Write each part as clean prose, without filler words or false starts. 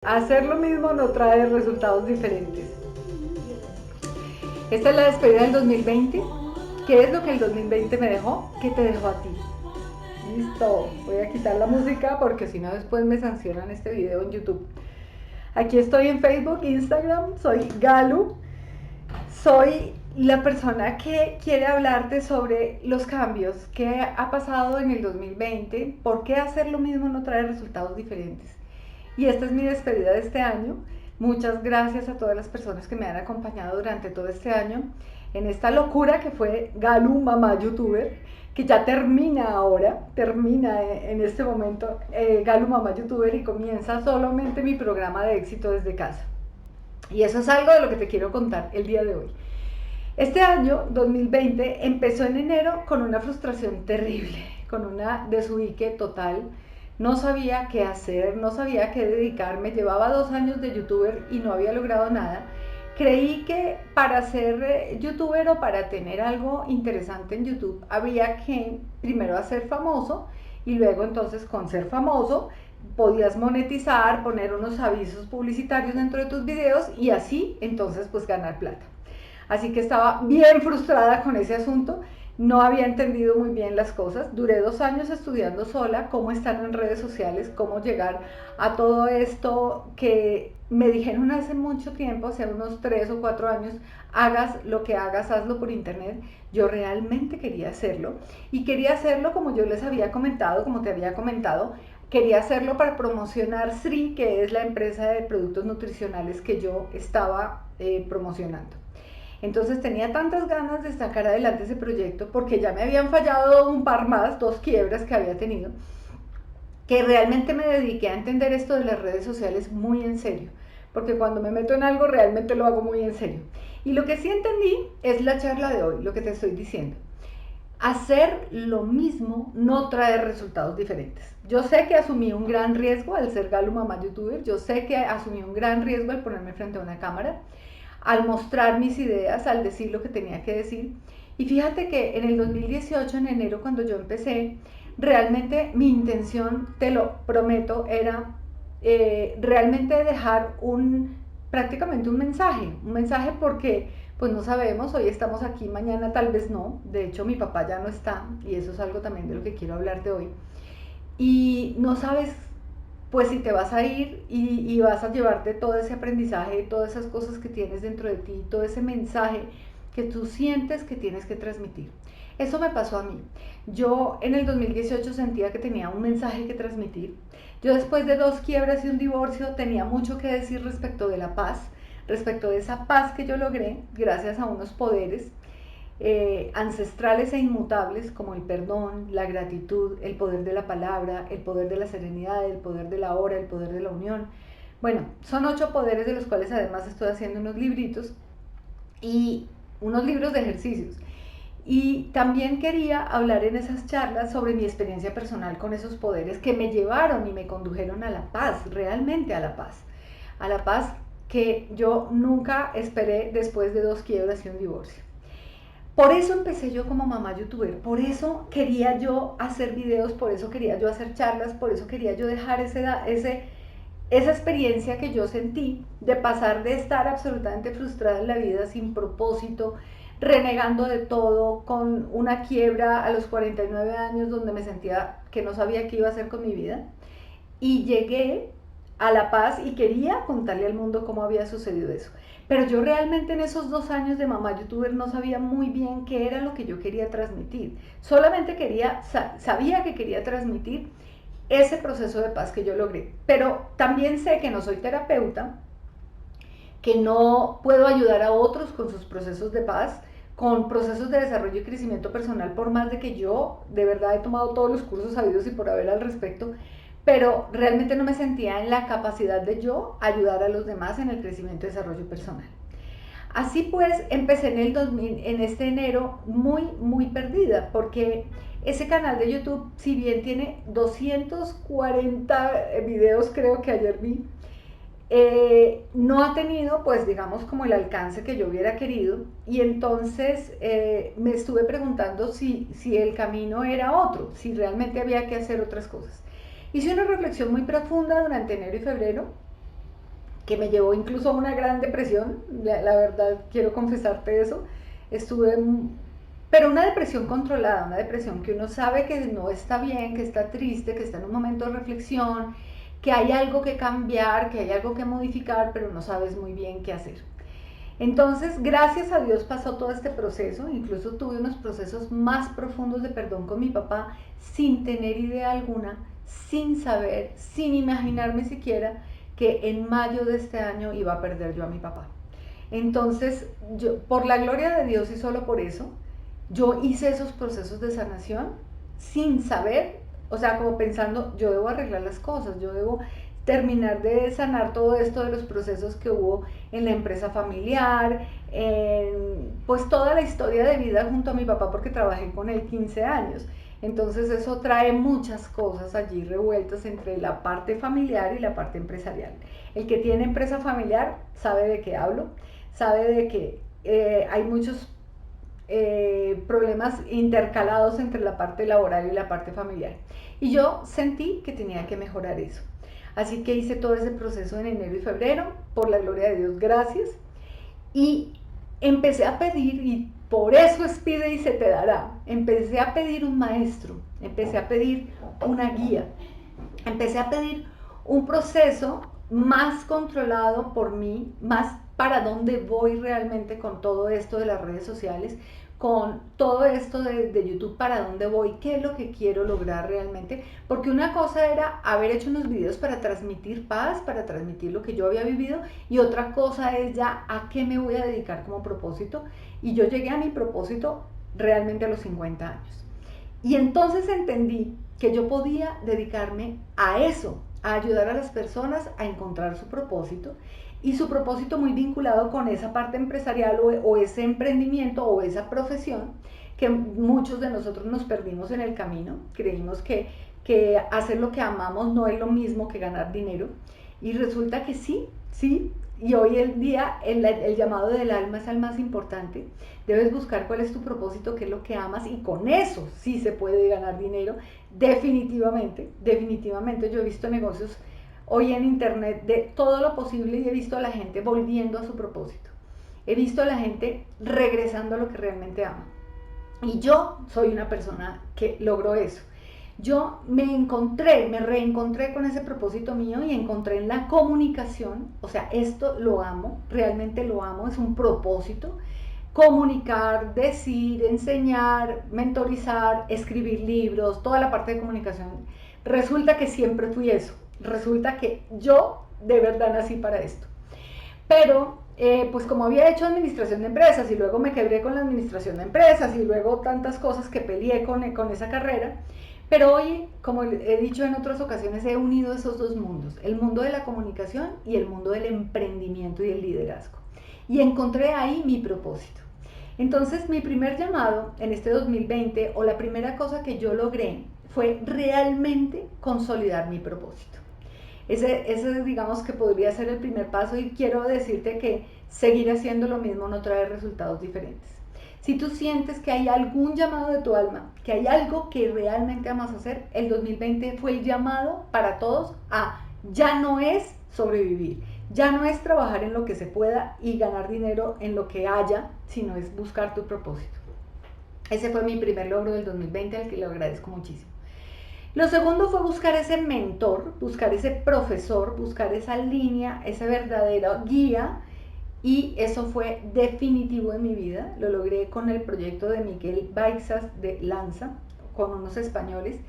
Hacer lo mismo no trae resultados diferentes. Esta es la despedida del 2020. ¿Qué es lo que el 2020 me dejó? ¿Qué te dejó a ti? Listo, voy a quitar la música porque si no después me sancionan este video en YouTube. Aquí estoy en Facebook, Instagram, soy Galu. Soy la persona que quiere hablarte sobre los cambios que ha pasado en el 2020, por qué hacer lo mismo no trae resultados diferentes. Y esta es mi despedida de este año. Muchas gracias a todas las personas que me han acompañado durante todo este año en esta locura que fue Galu Mamá Youtuber, que ya termina en este momento Galu Mamá Youtuber y comienza solamente mi programa de éxito desde casa. Y eso es algo de lo que te quiero contar el día de hoy. Este año 2020 empezó en enero con una frustración terrible, con una desubique total. No sabía qué hacer, no sabía a qué dedicarme. Llevaba 2 años de youtuber y no había logrado nada. Creí que para ser youtuber o para tener algo interesante en YouTube había que primero hacer famoso y luego entonces con ser famoso podías monetizar, poner unos avisos publicitarios dentro de tus videos y así entonces pues ganar plata. Así que estaba bien frustrada con ese asunto, no había entendido muy bien las cosas. Duré 2 años estudiando sola cómo estar en redes sociales, cómo llegar a todo esto que me dijeron hace mucho tiempo, hace unos 3 o 4 años, hagas lo que hagas, hazlo por internet. Yo realmente quería hacerlo y quería hacerlo como yo les había comentado, como te había comentado. Quería hacerlo para promocionar Sri, que es la empresa de productos nutricionales que yo estaba promocionando. Entonces tenía tantas ganas de sacar adelante ese proyecto porque ya me habían fallado un par más, 2 quiebras que había tenido, que realmente me dediqué a entender esto de las redes sociales muy en serio, porque cuando me meto en algo realmente lo hago muy en serio. Y lo que sí entendí es la charla de hoy, lo que te estoy diciendo. Hacer lo mismo no trae resultados diferentes. Yo sé que asumí un gran riesgo al ser Galu Mamá Youtuber, yo sé que asumí un gran riesgo al ponerme frente a una cámara, al mostrar mis ideas, al decir lo que tenía que decir. Y fíjate que en el 2018, en enero, cuando yo empecé, realmente mi intención, te lo prometo, era realmente dejar prácticamente un mensaje porque pues no sabemos, hoy estamos aquí, mañana tal vez no. De hecho mi papá ya no está y eso es algo también de lo que quiero hablarte hoy. Y no sabes pues si te vas a ir y vas a llevarte todo ese aprendizaje, todas esas cosas que tienes dentro de ti, todo ese mensaje que tú sientes que tienes que transmitir. Eso me pasó a mí. Yo en el 2018 sentía que tenía un mensaje que transmitir. Yo después de 2 quiebras y un divorcio tenía mucho que decir respecto de la paz, respecto de esa paz que yo logré gracias a unos poderes ancestrales e inmutables como el perdón, la gratitud, el poder de la palabra, el poder de la serenidad, el poder de la hora, el poder de la unión. Bueno, son 8 poderes de los cuales además estoy haciendo unos libritos y unos libros de ejercicios. Y también quería hablar en esas charlas sobre mi experiencia personal con esos poderes que me llevaron y me condujeron a la paz, realmente a la paz que yo nunca esperé después de 2 quiebras y un divorcio. Por eso empecé yo como mamá youtuber, por eso quería yo hacer videos, por eso quería yo hacer charlas, por eso quería yo dejar esa experiencia que yo sentí de pasar de estar absolutamente frustrada en la vida, sin propósito, renegando de todo, con una quiebra a los 49 años donde me sentía que no sabía qué iba a hacer con mi vida. Y llegué a La Paz y quería contarle al mundo cómo había sucedido eso. Pero yo realmente en esos 2 años de mamá youtuber no sabía muy bien qué era lo que yo quería transmitir. Solamente sabía que quería transmitir ese proceso de paz que yo logré. Pero también sé que no soy terapeuta, que no puedo ayudar a otros con sus procesos de paz, con procesos de desarrollo y crecimiento personal, por más de que yo de verdad he tomado todos los cursos sabidos y por haber al respecto, pero realmente no me sentía en la capacidad de yo ayudar a los demás en el crecimiento y desarrollo personal. Así pues, empecé en el 2000, en este enero muy perdida, porque ese canal de YouTube, si bien tiene 240 videos, creo que ayer vi, no ha tenido, pues digamos, como el alcance que yo hubiera querido, y entonces me estuve preguntando si el camino era otro, si realmente había que hacer otras cosas. Hice una reflexión muy profunda durante enero y febrero que me llevó incluso a una gran depresión, la verdad quiero confesarte eso, estuve, pero una depresión controlada, una depresión que uno sabe que no está bien, que está triste, que está en un momento de reflexión, que hay algo que cambiar, que hay algo que modificar, pero no sabes muy bien qué hacer. Entonces, gracias a Dios pasó todo este proceso, incluso tuve unos procesos más profundos de perdón con mi papá sin tener idea alguna, sin saber, sin imaginarme siquiera que en mayo de este año iba a perder yo a mi papá. Entonces, yo, por la gloria de Dios y solo por eso, yo hice esos procesos de sanación sin saber, o sea, como pensando, yo debo arreglar las cosas, yo debo terminar de sanar todo esto de los procesos que hubo en la empresa familiar, pues toda la historia de vida junto a mi papá porque trabajé con él 15 años. Entonces eso trae muchas cosas allí revueltas entre la parte familiar y la parte empresarial. El que tiene empresa familiar sabe de qué hablo, sabe de que hay muchos problemas intercalados entre la parte laboral y la parte familiar. Y yo sentí que tenía que mejorar eso. Así que hice todo ese proceso en enero y febrero, por la gloria de Dios, gracias. Y empecé a pedir, y por eso es pide y se te dará. Empecé a pedir un maestro, empecé a pedir una guía, empecé a pedir un proceso más controlado por mí, más para dónde voy realmente con todo esto de las redes sociales, con todo esto de YouTube, para dónde voy, qué es lo que quiero lograr realmente, porque una cosa era haber hecho unos videos para transmitir paz, para transmitir lo que yo había vivido, y otra cosa es ya a qué me voy a dedicar como propósito, y yo llegué a mi propósito realmente a los 50 años. Y entonces entendí que yo podía dedicarme a eso, a ayudar a las personas a encontrar su propósito, y su propósito muy vinculado con esa parte empresarial o ese emprendimiento o esa profesión que muchos de nosotros nos perdimos en el camino. Creímos que hacer lo que amamos no es lo mismo que ganar dinero, y resulta que sí, sí. Y hoy en día el llamado del alma es el más importante. Debes buscar cuál es tu propósito, qué es lo que amas, y con eso sí se puede ganar dinero. Definitivamente, definitivamente. Yo he visto negocios hoy en internet de todo lo posible y he visto a la gente volviendo a su propósito. He visto a la gente regresando a lo que realmente ama. Y yo soy una persona que logró eso. Yo me reencontré con ese propósito mío y encontré en la comunicación, o sea, esto lo amo, realmente lo amo, es un propósito. Comunicar, decir, enseñar, mentorizar, escribir libros, toda la parte de comunicación. Resulta que siempre fui eso. Resulta que yo de verdad nací para esto. Pero pues como había hecho administración de empresas y luego me quebré con la administración de empresas y luego tantas cosas que peleé con esa carrera, pero hoy, como he dicho en otras ocasiones, he unido esos dos mundos, el mundo de la comunicación y el mundo del emprendimiento y el liderazgo. Y encontré ahí mi propósito. Entonces, mi primer llamado en este 2020, o la primera cosa que yo logré, fue realmente consolidar mi propósito. Ese digamos que podría ser el primer paso, y quiero decirte que seguir haciendo lo mismo no trae resultados diferentes. Si tú sientes que hay algún llamado de tu alma, que hay algo que realmente amas hacer, el 2020 fue el llamado para todos a ya no es sobrevivir, ya no es trabajar en lo que se pueda y ganar dinero en lo que haya, sino es buscar tu propósito. Ese fue mi primer logro del 2020, al que le agradezco muchísimo. Lo segundo fue buscar ese mentor, buscar ese profesor, buscar esa línea, esa verdadera guía, y eso fue definitivo en mi vida. Lo logré con el proyecto de Miguel Baixas de Lanza, con unos españoles,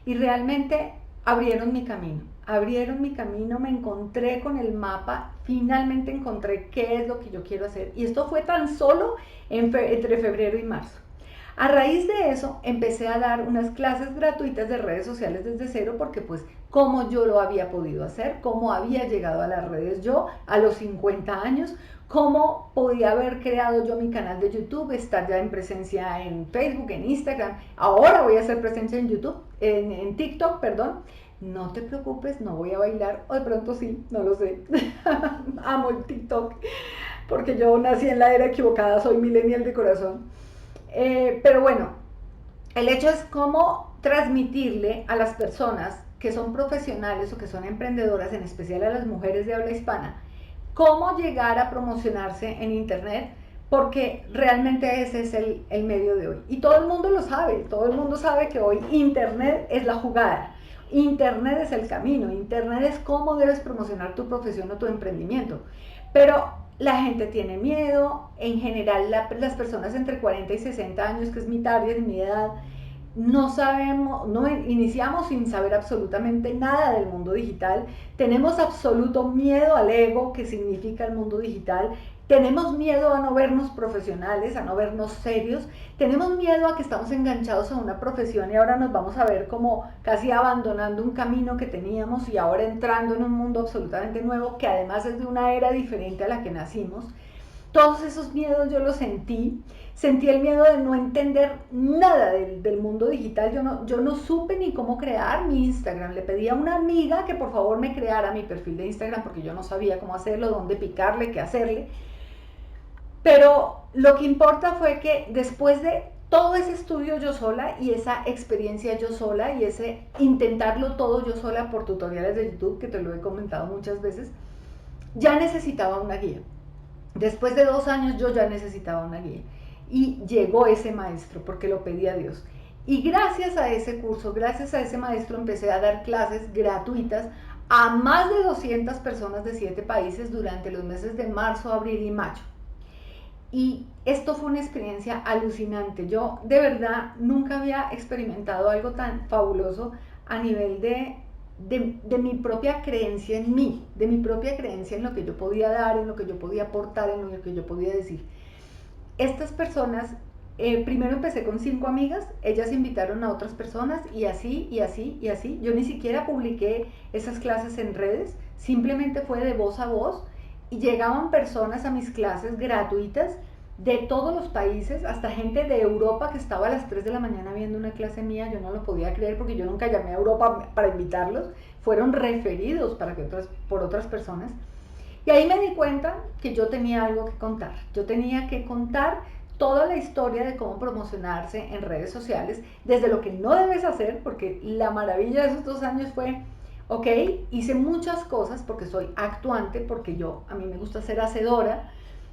y realmente abrieron mi camino, me encontré con el mapa, finalmente encontré qué es lo que yo quiero hacer, y esto fue tan solo entre febrero y marzo. A raíz de eso empecé a dar unas clases gratuitas de redes sociales desde cero, porque pues cómo yo lo había podido hacer, cómo había llegado a las redes yo a los 50 años, cómo podía haber creado yo mi canal de YouTube, estar ya en presencia en Facebook, en Instagram, ahora voy a hacer presencia en YouTube, en TikTok, perdón. No te preocupes, no voy a bailar, o de pronto sí, no lo sé. Amo el TikTok, porque yo nací en la era equivocada, soy millennial de corazón. Pero bueno, el hecho es cómo transmitirle a las personas que son profesionales o que son emprendedoras, en especial a las mujeres de habla hispana, cómo llegar a promocionarse en internet, porque realmente ese es el medio de hoy. Y todo el mundo lo sabe, todo el mundo sabe que hoy internet es la jugada, internet es el camino, internet es cómo debes promocionar tu profesión o tu emprendimiento. Pero la gente tiene miedo, en general las personas entre 40 y 60 años, que es mi target, mi edad, no sabemos, no iniciamos sin saber absolutamente nada del mundo digital, tenemos absoluto miedo al ego que significa el mundo digital, tenemos miedo a no vernos profesionales, a no vernos serios, tenemos miedo a que estamos enganchados a una profesión y ahora nos vamos a ver como casi abandonando un camino que teníamos y ahora entrando en un mundo absolutamente nuevo que además es de una era diferente a la que nacimos. Todos esos miedos yo los sentí el miedo de no entender nada del mundo digital, yo no supe ni cómo crear mi Instagram, le pedí a una amiga que por favor me creara mi perfil de Instagram porque yo no sabía cómo hacerlo, dónde picarle, qué hacerle, pero lo que importa fue que después de todo ese estudio yo sola y esa experiencia yo sola y ese intentarlo todo yo sola por tutoriales de YouTube, que te lo he comentado muchas veces, ya necesitaba una guía. Después de 2 años yo ya necesitaba una guía y llegó ese maestro porque lo pedí a Dios. Y gracias a ese curso, gracias a ese maestro empecé a dar clases gratuitas a más de 200 personas de 7 países durante los meses de marzo, abril y mayo. Y esto fue una experiencia alucinante. Yo de verdad nunca había experimentado algo tan fabuloso a nivel de mi propia creencia en mí, de mi propia creencia en lo que yo podía dar, en lo que yo podía aportar, en lo que yo podía decir. Estas personas, primero empecé con 5 amigas, ellas invitaron a otras personas y así, y así, y así. Yo ni siquiera publiqué esas clases en redes, simplemente fue de voz a voz y llegaban personas a mis clases gratuitas de todos los países, hasta gente de Europa que estaba a las 3 de la mañana viendo una clase mía. Yo no lo podía creer porque yo nunca llamé a Europa para invitarlos, fueron referidos por otras personas. Y ahí me di cuenta que yo tenía algo que contar, yo tenía que contar toda la historia de cómo promocionarse en redes sociales, desde lo que no debes hacer, porque la maravilla de esos 2 años fue, ok, hice muchas cosas porque soy actuante, porque a mí me gusta ser hacedora,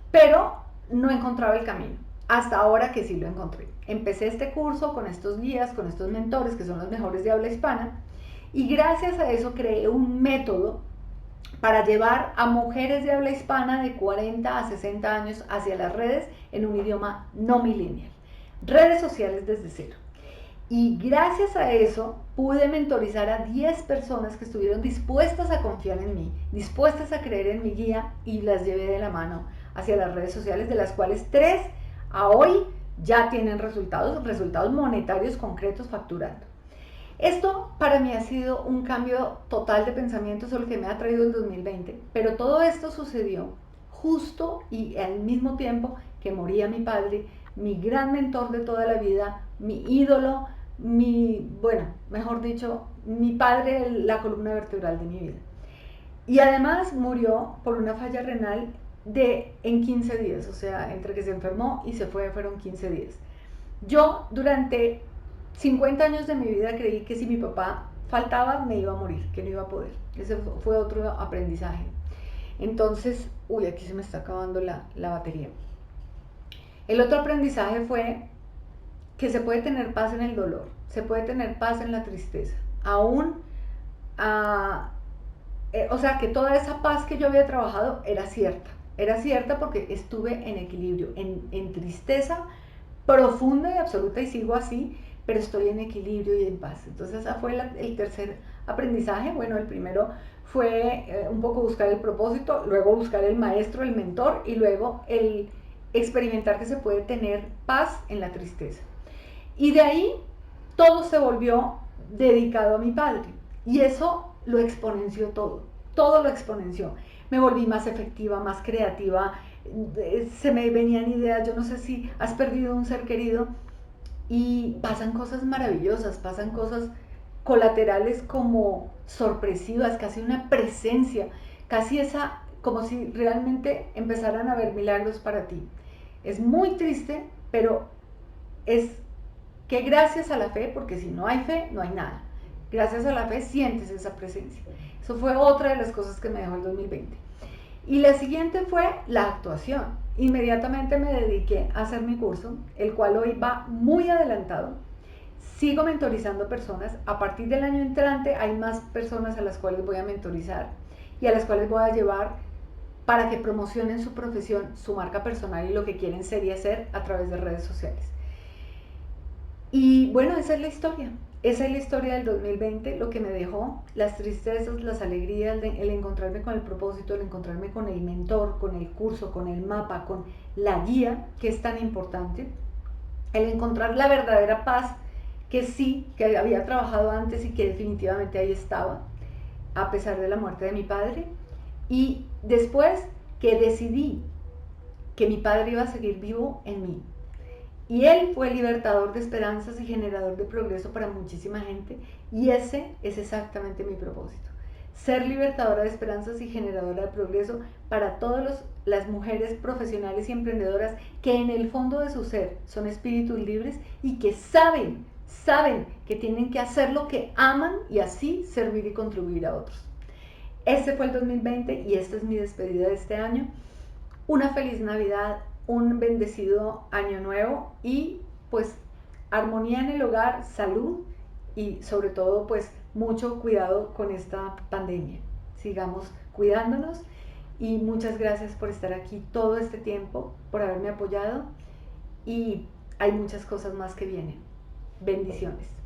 pero no encontraba el camino, hasta ahora que sí lo encontré. Empecé este curso con estos guías, con estos mentores que son los mejores de habla hispana, y gracias a eso creé un método para llevar a mujeres de habla hispana de 40 a 60 años hacia las redes en un idioma no millennial. Redes sociales desde cero. Y gracias a eso pude mentorizar a 10 personas que estuvieron dispuestas a confiar en mí, dispuestas a creer en mi guía, y las llevé de la mano hacia las redes sociales, de las cuales 3 a hoy ya tienen resultados monetarios concretos facturando. Esto para mí ha sido un cambio total de pensamiento, es lo que me ha traído el 2020, pero todo esto sucedió justo y al mismo tiempo que moría mi padre, mi gran mentor de toda la vida, mi ídolo, mejor dicho, mi padre, la columna vertebral de mi vida. Y además murió por una falla renal en 15 días, o sea, entre que se enfermó y se fue fueron 15 días. Yo durante 50 años de mi vida creí que si mi papá faltaba me iba a morir, que no iba a poder. Ese fue otro aprendizaje. Entonces, aquí se me está acabando la batería. El otro aprendizaje fue que se puede tener paz en el dolor, se puede tener paz en la tristeza, aún o sea, que toda esa paz que yo había trabajado era cierta porque estuve en equilibrio, en tristeza profunda y absoluta, y sigo así, pero estoy en equilibrio y en paz. Entonces ese fue el tercer aprendizaje. Bueno, el primero fue un poco buscar el propósito, luego buscar el maestro, el mentor, y luego el experimentar que se puede tener paz en la tristeza. Y de ahí todo se volvió dedicado a mi padre, y eso lo exponenció todo lo exponenció. Me volví más efectiva, más creativa, se me venían ideas. Yo no sé si has perdido un ser querido y pasan cosas maravillosas, pasan cosas colaterales como sorpresivas, casi una presencia, casi como si realmente empezaran a haber milagros para ti. Es muy triste, pero es que gracias a la fe, porque si no hay fe, no hay nada. Gracias a la fe sientes esa presencia. Eso fue otra de las cosas que me dejó el 2020. Y la siguiente fue la actuación. Inmediatamente me dediqué a hacer mi curso, el cual hoy va muy adelantado. Sigo mentorizando personas. A partir del año entrante hay más personas a las cuales voy a mentorizar y a las cuales voy a llevar para que promocionen su profesión, su marca personal y lo que quieren ser y hacer a través de redes sociales. Y bueno, esa es la historia. Esa es la historia del 2020, lo que me dejó, las tristezas, las alegrías, el encontrarme con el propósito, el encontrarme con el mentor, con el curso, con el mapa, con la guía, que es tan importante, el encontrar la verdadera paz, que sí, que había trabajado antes y que definitivamente ahí estaba, a pesar de la muerte de mi padre, y después que decidí que mi padre iba a seguir vivo en mí. Y él fue libertador de esperanzas y generador de progreso para muchísima gente. Y ese es exactamente mi propósito. Ser libertadora de esperanzas y generadora de progreso para todas las mujeres profesionales y emprendedoras que en el fondo de su ser son espíritus libres y que saben que tienen que hacer lo que aman y así servir y contribuir a otros. Este fue el 2020 y esta es mi despedida de este año. Una feliz Navidad, un bendecido año nuevo y pues armonía en el hogar, salud y sobre todo pues mucho cuidado con esta pandemia. Sigamos cuidándonos y muchas gracias por estar aquí todo este tiempo, por haberme apoyado y hay muchas cosas más que vienen. Bendiciones.